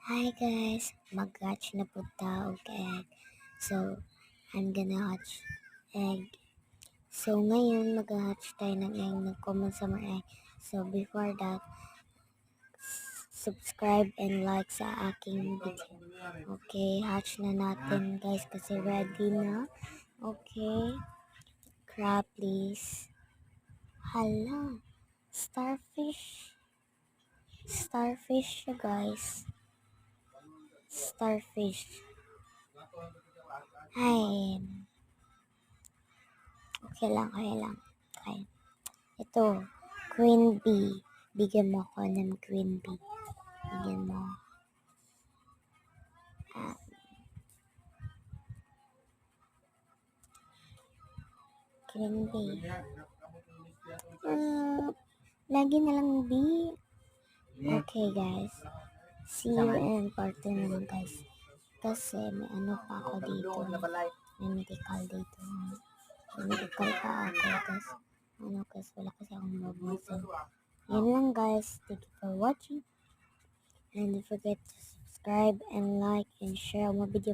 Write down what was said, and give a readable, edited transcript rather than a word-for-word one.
Hi guys, mag-hatch na po tao egg. So, I'm gonna hatch egg. So, ngayon mag-hatch tayo ng egg ng common summer egg. So, before that, subscribe and like sa aking video. Okay, hatch na natin guys kasi ready na. Okay, crab please. Hala, starfish. Starfish siya guys. Starfish. Ay, okay lang. Okay. Ito, queen bee. Bigyan mo ako ng queen bee. Bigyan mo. Ah, queen bee. Lagi na lang bee. Okay guys. See you in part 2 naman guys. Kasi may ano pa ako dito. May medical dito. May medical pa ako guys. Kasi wala kasi akong mabusin. Yan lang guys. Thank you for watching. And don't forget to subscribe and like and share my video.